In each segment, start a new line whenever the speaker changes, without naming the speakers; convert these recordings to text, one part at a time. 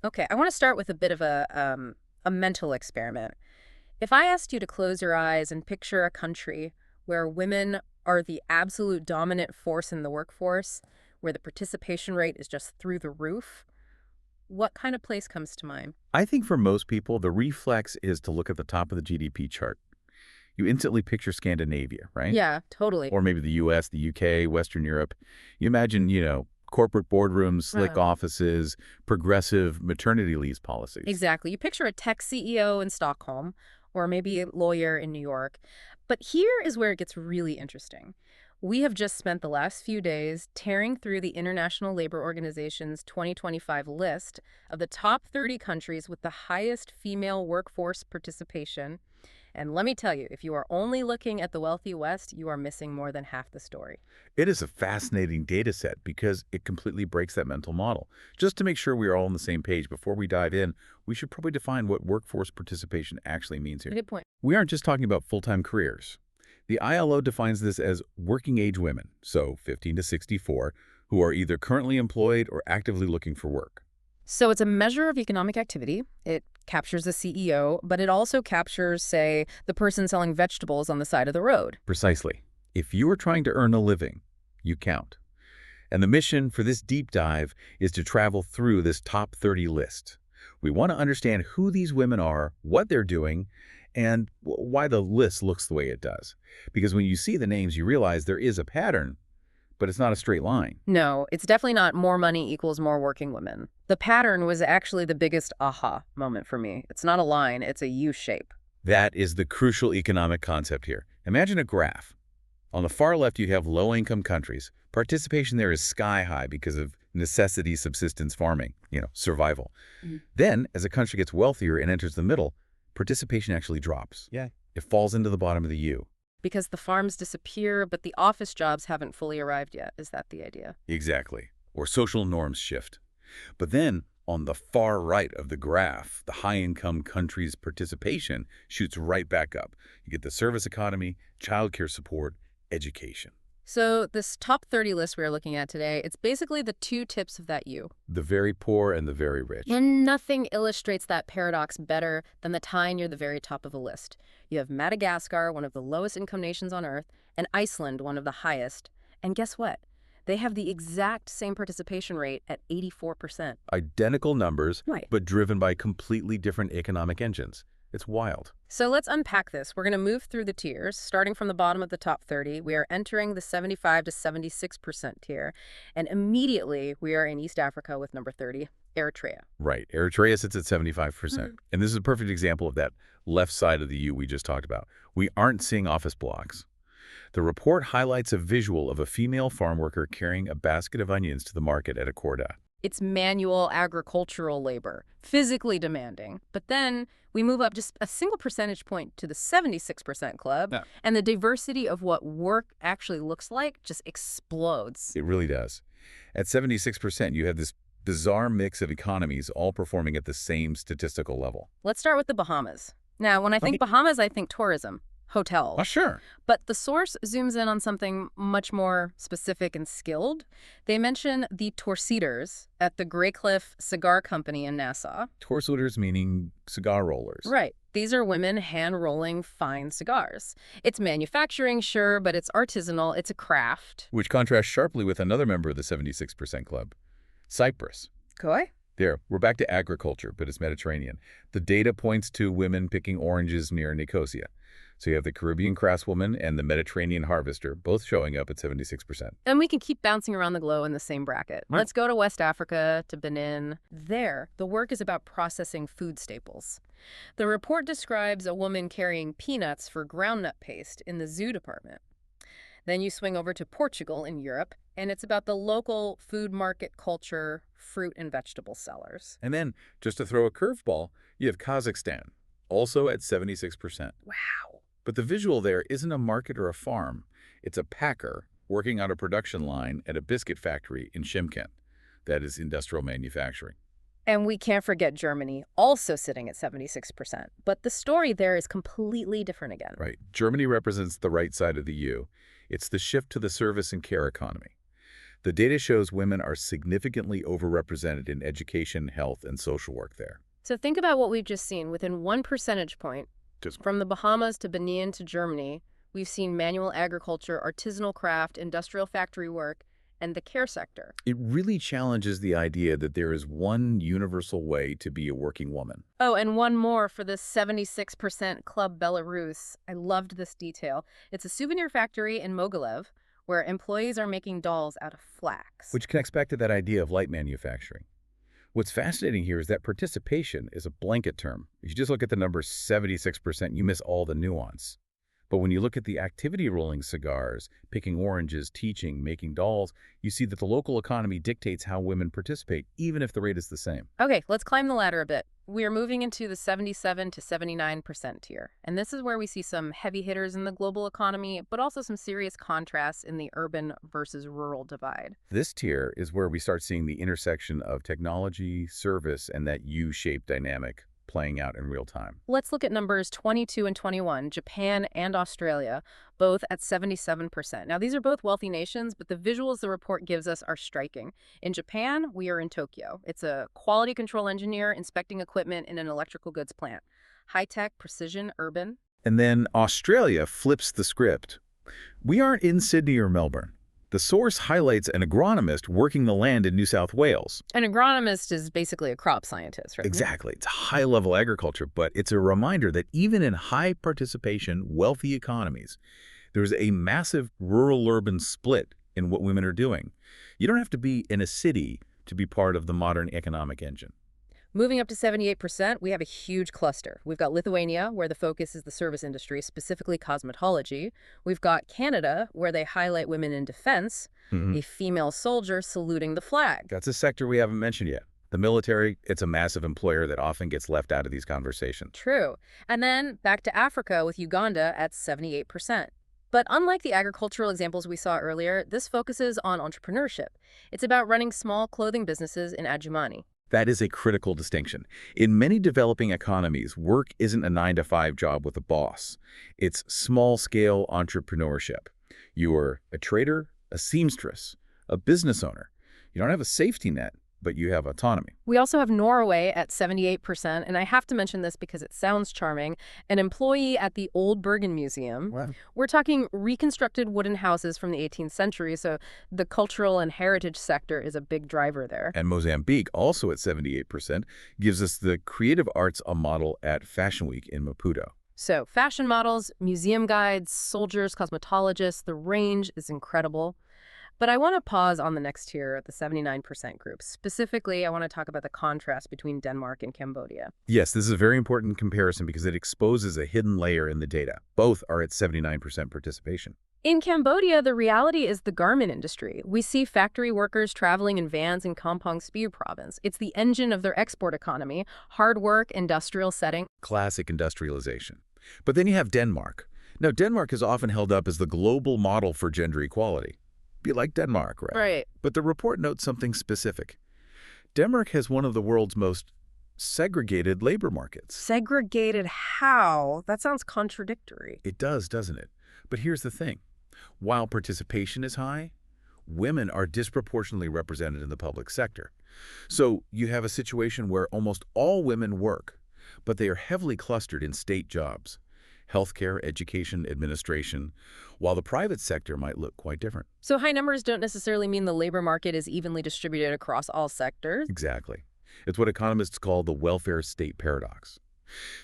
Okay, I want to start with a bit of a mental experiment. If I asked you to close your eyes and picture a country where women are the absolute dominant force in the workforce, where the participation rate is just through the roof, what kind of place comes to mind?
I think for most people, the reflex is to look at the top of the GDP chart. You instantly picture Scandinavia, right?
Yeah, totally.
Or maybe the US, the UK, Western Europe. You imagine, corporate boardrooms, slick
Uh,
offices, progressive maternity leave policies.
exactly. You picture a tech CEO in Stockholm or maybe a lawyer in New York. But here is where it gets really interesting. We have just spent the last few days tearing through the International Labor Organization's 2025 list of the top 30 countries with the highest female workforce participation. And let me tell you, if you are only looking at the wealthy West, you are missing more than half the story.
It is a fascinating data set because it completely breaks that mental model. Just to make sure we are all on the same page before we dive in, we should probably define what workforce participation actually means here.
Good point.
We aren't just talking about full-time careers. The ILO defines this as working-age women, so 15 to 64, who are either currently employed or actively looking for work.
So it's a measure of economic activity. It captures the CEO, but it also captures, say, the person selling vegetables on the side of the road.
Precisely. If you are trying to earn a living, you count. And the mission for this deep dive is to travel through this top 30 list. We want to understand who these women are, what they're doing, and why the list looks the way it does. Because when you see the names, you realize there is a pattern, but it's not a straight line.
No, it's definitely not more money equals more working women. The pattern was actually the biggest aha moment for me. It's not a line, it's a U shape.
That is the crucial economic concept here. Imagine a graph. On the far left, you have low-income countries. Participation there is sky high because of necessity subsistence farming, survival.
Mm.
Then, as a country gets wealthier and enters the middle, participation actually drops.
Yeah.
It falls into the bottom of the U.
Because the farms disappear, but the office jobs haven't fully arrived yet. Is that the idea?
Exactly. Or social norms shift. But then, on the far right of the graph, the high-income countries' participation shoots right back up. You get the service economy, childcare support, education.
So this top 30 list we're looking at today, it's basically the two tips of that U.
The very poor and the very rich.
And nothing illustrates that paradox better than the tie near the very top of the list. You have Madagascar, one of the lowest income nations on Earth, and Iceland, one of the highest. And guess what? They have the exact same participation rate at 84%.
Identical numbers,
Right.
but driven by completely different economic engines. It's wild.
So let's unpack this. We're going to move through the tiers. Starting from the bottom of the top 30, we are entering the 75 to 76% tier. And immediately, we are in East Africa with number 30, Eritrea.
Right. Eritrea sits at 75%. And this is a perfect example of that left side of the U we just talked about. We aren't seeing office blocks. The report highlights a visual of a female farm worker carrying a basket of onions to the market at a corda.
It's manual agricultural labor, physically demanding. But then we move up just a single percentage point to the 76% club,
Yeah.
and the diversity of what work actually looks like just explodes.
It really does. At 76%, you have this bizarre mix of economies all performing at the same statistical level.
Let's start with the Bahamas. Now, when I think Bahamas, I think tourism, hotels.
Oh, sure.
But the source zooms in on something much more specific and skilled. They mention the torceders at the Grey Cliff Cigar Company in Nassau.
Torceders meaning cigar rollers.
Right. These are women hand-rolling fine cigars. It's manufacturing, sure, but it's artisanal. It's a craft.
Which contrasts sharply with another member of the 76% club, Cyprus.
Koi?
There, we're back to agriculture, but it's Mediterranean. The data points to women picking oranges near Nicosia. So you have the Caribbean craftswoman and the Mediterranean harvester both showing up at 76%.
And we can keep bouncing around the globe in the same bracket.
Right.
Let's go to West Africa, to Benin. There, the work is about processing food staples. The report describes a woman carrying peanuts for groundnut paste in the zoo department. Then you swing over to Portugal in Europe, and it's about the local food market culture, fruit and vegetable sellers.
And then, just to throw a curveball, you have Kazakhstan, also at 76%.
Wow.
But the visual there isn't a market or a farm. It's a packer working on a production line at a biscuit factory in Shymkent. That is industrial manufacturing.
And we can't forget Germany, also sitting at 76%. But the story there is completely different again.
Right. Germany represents the right side of the U. It's the shift to the service and care economy. The data shows women are significantly overrepresented in education, health, and social work there.
So think about what we've just seen. Within 1 percentage point,
Just
from the Bahamas to Benin to Germany, we've seen manual agriculture, artisanal craft, industrial factory work, and the care sector.
It really challenges the idea that there is one universal way to be a working woman.
Oh, and one more for this 76% Club Belarus. I loved this detail. It's a souvenir factory in Mogilev where employees are making dolls out of flax.
Which connects back to that idea of light manufacturing. What's fascinating here is that participation is a blanket term. If you just look at the number 76%, you miss all the nuance. But when you look at the activity rolling cigars, picking oranges, teaching, making dolls, you see that the local economy dictates how women participate, even if the rate is the same.
Okay, let's climb the ladder a bit. We are moving into the 77 to 79% tier. And this is where we see some heavy hitters in the global economy, but also some serious contrasts in the urban versus rural divide.
This tier is where we start seeing the intersection of technology, service, and that U-shaped dynamic playing out in real time.
Let's look at numbers 22 and 21, Japan and Australia, both at 77%. Now, these are both wealthy nations, but the visuals the report gives us are striking. In Japan, we are in Tokyo. It's a quality control engineer inspecting equipment in an electrical goods plant. High-tech, precision, urban.
And then Australia flips the script. We aren't in Sydney or Melbourne. The source highlights an agronomist working the land in New South Wales.
An agronomist is basically a crop scientist, right?
Exactly. It's high-level agriculture, but it's a reminder that even in high-participation, wealthy economies, there's a massive rural-urban split in what women are doing. You don't have to be in a city to be part of the modern economic engine.
Moving up to 78%, we have a huge cluster. We've got Lithuania, where the focus is the service industry, specifically cosmetology. We've got Canada, where they highlight women in defense, a female soldier saluting the flag.
That's a sector we haven't mentioned yet. The military, it's a massive employer that often gets left out of these conversations.
True. And then back to Africa with Uganda at 78%. But unlike the agricultural examples we saw earlier, this focuses on entrepreneurship. It's about running small clothing businesses in Adjumani.
That is a critical distinction. In many developing economies, work isn't a 9-to-5 job with a boss. It's small-scale entrepreneurship. You're a trader, a seamstress, a business owner. You don't have a safety net, but you have autonomy.
We also have Norway at 78%, and I have to mention this because it sounds charming, an employee at the Old Bergen Museum.
Wow.
We're talking reconstructed wooden houses from the 18th century, so the cultural and heritage sector is a big driver there.
And Mozambique, also at 78%, gives us the creative arts a model at Fashion Week in Maputo.
So fashion models, museum guides, soldiers, cosmetologists, the range is incredible. But I want to pause on the next tier, the 79% group. Specifically, I want to talk about the contrast between Denmark and Cambodia.
Yes, this is a very important comparison because it exposes a hidden layer in the data. Both are at 79% participation.
In Cambodia, the reality is the garment industry. We see factory workers traveling in vans in Kampong Speu province. It's the engine of their export economy, hard work, industrial setting.
Classic industrialization. But then you have Denmark. Now, Denmark is often held up as the global model for gender equality. Be like Denmark, right?
Right.
But the report notes something specific. Denmark has one of the world's most segregated labor markets.
Segregated how? That sounds contradictory.
It does, doesn't it? But here's the thing. While participation is high, women are disproportionately represented in the public sector. So you have a situation where almost all women work, but they are heavily clustered in state jobs. Healthcare, education, administration, while the private sector might look quite different.
So high numbers don't necessarily mean the labor market is evenly distributed across all sectors.
Exactly. It's what economists call the welfare state paradox.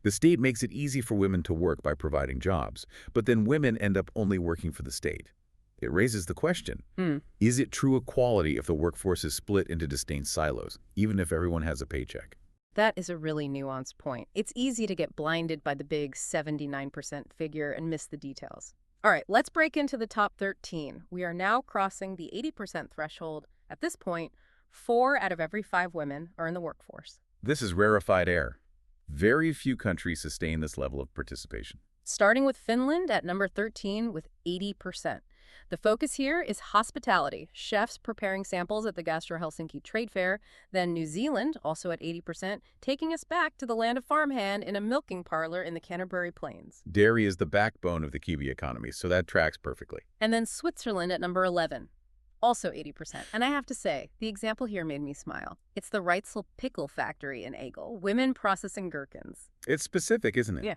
The state makes it easy for women to work by providing jobs, but then women end up only working for the state. It raises the question, is it true equality if the workforce is split into distinct silos, even if everyone has a paycheck?
That is a really nuanced point. It's easy to get blinded by the big 79% figure and miss the details. All right, let's break into the top 13. We are now crossing the 80% threshold. At this point, 4 out of every 5 women are in the workforce.
This is rarefied air. Very few countries sustain this level of participation.
Starting with Finland at number 13 with 80%. The focus here is hospitality, chefs preparing samples at the Gastro Helsinki Trade Fair, then New Zealand, also at 80%, taking us back to the land of farmhand in a milking parlor in the Canterbury Plains.
Dairy is the backbone of the Kiwi economy, so that tracks perfectly.
And then Switzerland at number 11. Also 80%. And I have to say, the example here made me smile. It's the Reitzel Pickle Factory in Egel, women processing gherkins.
It's specific, isn't it?
Yeah.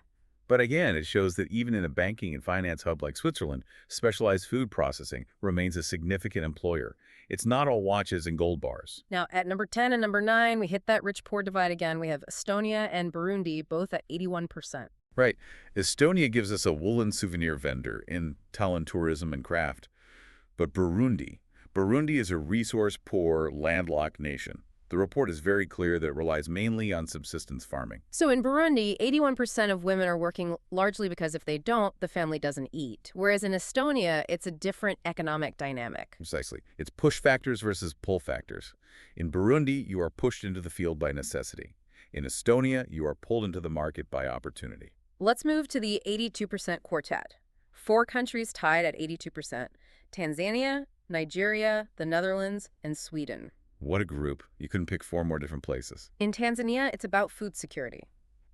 But again, it shows that even in a banking and finance hub like Switzerland, specialized food processing remains a significant employer. It's not all watches and gold bars.
Now, at number 10 and number 9, we hit that rich-poor divide again. We have Estonia and Burundi, both at 81%.
Right. Estonia gives us a woolen souvenir vendor in Tallinn tourism and craft. But Burundi is a resource-poor, landlocked nation. The report is very clear that it relies mainly on subsistence farming.
So in Burundi, 81% of women are working largely because if they don't, the family doesn't eat. Whereas in Estonia, it's a different economic dynamic.
Precisely. It's push factors versus pull factors. In Burundi, you are pushed into the field by necessity. In Estonia, you are pulled into the market by opportunity.
Let's move to the 82% quartet. 4 countries tied at 82%. Tanzania, Nigeria, the Netherlands, and Sweden.
What a group. You couldn't pick 4 more different places.
In Tanzania, it's about food security.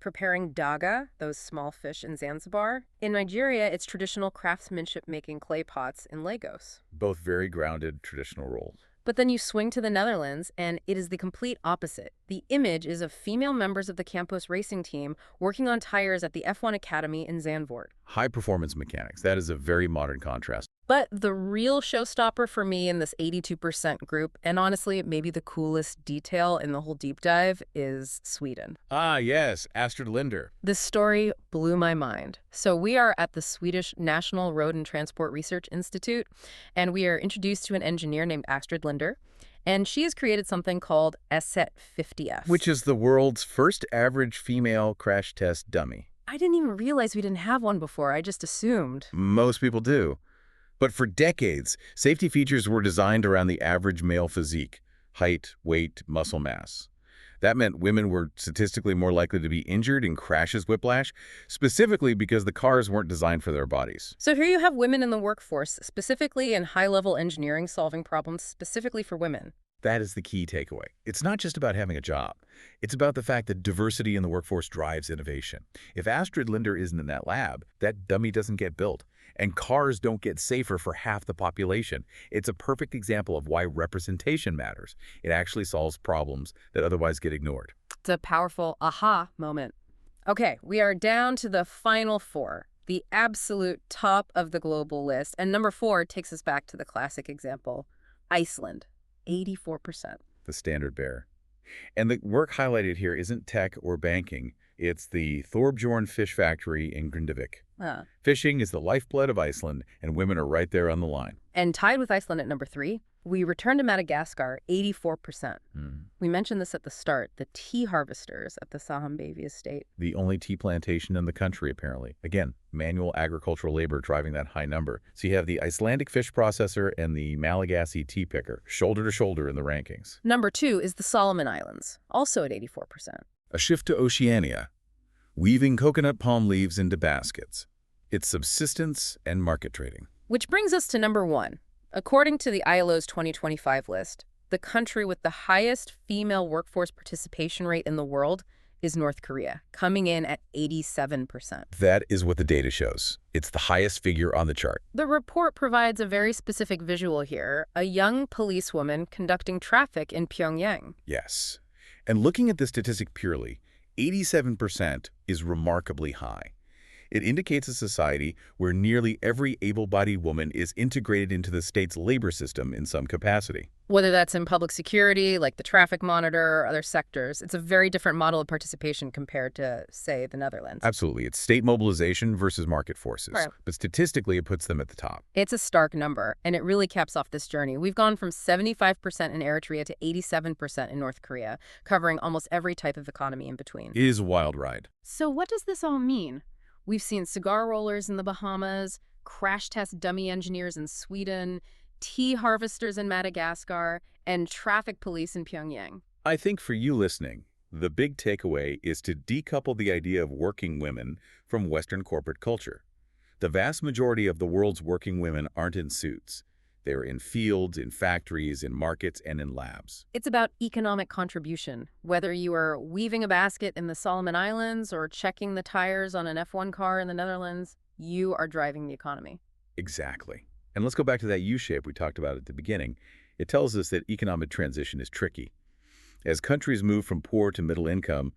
Preparing daga, those small fish in Zanzibar. In Nigeria, it's traditional craftsmanship making clay pots in Lagos.
Both very grounded, traditional roles.
But then you swing to the Netherlands, and it is the complete opposite. The image is of female members of the Campos racing team working on tires at the F1 Academy in Zandvoort.
High-performance mechanics. That is a very modern contrast.
But the real showstopper for me in this 82% group, and honestly, maybe the coolest detail in the whole deep dive, is Sweden.
Ah, yes, Astrid Linder.
This story blew my mind. So we are at the Swedish National Road and Transport Research Institute, and we are introduced to an engineer named Astrid Linder, and she has created something called SET50F.
Which is the world's first average female crash test dummy.
I didn't even realize we didn't have one before. I just assumed.
Most people do. But for decades, safety features were designed around the average male physique, height, weight, muscle mass. That meant women were statistically more likely to be injured in crashes, whiplash, specifically because the cars weren't designed for their bodies.
So here you have women in the workforce, specifically in high-level engineering, solving problems specifically for women.
That is the key takeaway. It's not just about having a job. It's about the fact that diversity in the workforce drives innovation. If Astrid Linder isn't in that lab, that dummy doesn't get built. And cars don't get safer for half the population. It's a perfect example of why representation matters. It actually solves problems that otherwise get ignored.
It's a powerful aha moment. Okay, we are down to the final 4, the absolute top of the global list. And number 4 takes us back to the classic example, Iceland, 84%.
The standard bearer. And the work highlighted here isn't tech or banking. It's the Thorbjorn fish factory in Grindavik. Fishing is the lifeblood of Iceland, and women are right there on the line.
And tied with Iceland at number 3, we return to Madagascar, 84%. We mentioned this at the start, the tea harvesters at the Sahambavi estate.
The only tea plantation in the country, apparently. Again, manual agricultural labor driving that high number. So you have the Icelandic fish processor and the Malagasy tea picker, shoulder to shoulder in the rankings.
Number 2 is the Solomon Islands, also at 84%.
A shift to Oceania, weaving coconut palm leaves into baskets. It's subsistence and market trading.
Which brings us to number 1. According to the ILO's 2025 list, the country with the highest female workforce participation rate in the world is North Korea, coming in at 87%.
That is what the data shows. It's the highest figure on the chart.
The report provides a very specific visual here, a young policewoman conducting traffic in Pyongyang.
Yes. And looking at the statistic purely, 87% is remarkably high. It indicates a society where nearly every able-bodied woman is integrated into the state's labor system in some capacity.
Whether that's in public security, like the traffic monitor, or other sectors, it's a very different model of participation compared to, say, the Netherlands.
Absolutely. It's state mobilization versus market forces.
Right.
But statistically, it puts them at the top.
It's a stark number, and it really caps off this journey. We've gone from 75% in Eritrea to 87% in North Korea, covering almost every type of economy in between.
It is a wild ride.
So what does this all mean? We've seen cigar rollers in the Bahamas, crash test dummy engineers in Sweden, tea harvesters in Madagascar, and traffic police in Pyongyang.
I think for you listening, the big takeaway is to decouple the idea of working women from Western corporate culture. The vast majority of the world's working women aren't in suits. They're in fields, in factories, in markets, and in labs.
It's about economic contribution. Whether you are weaving a basket in the Solomon Islands or checking the tires on an F1 car in the Netherlands, you are driving the economy.
Exactly. And let's go back to that U-shape we talked about at the beginning. It tells us that economic transition is tricky. As countries move from poor to middle income,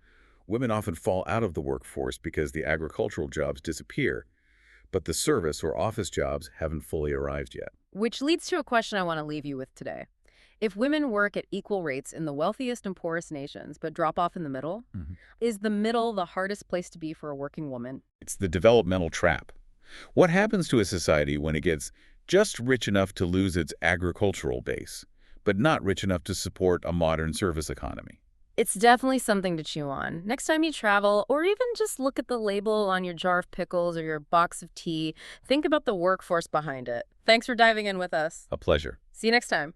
women often fall out of the workforce because the agricultural jobs disappear, but the service or office jobs haven't fully arrived yet.
Which leads to a question I want to leave you with today. If women work at equal rates in the wealthiest and poorest nations, but drop off in the middle,
Mhm.
is the middle the hardest place to be for a working woman?
It's the developmental trap. What happens to a society when it gets just rich enough to lose its agricultural base, but not rich enough to support a modern service economy?
It's definitely something to chew on. Next time you travel, or even just look at the label on your jar of pickles or your box of tea, think about the workforce behind it. Thanks for diving in with us.
A pleasure.
See you next time.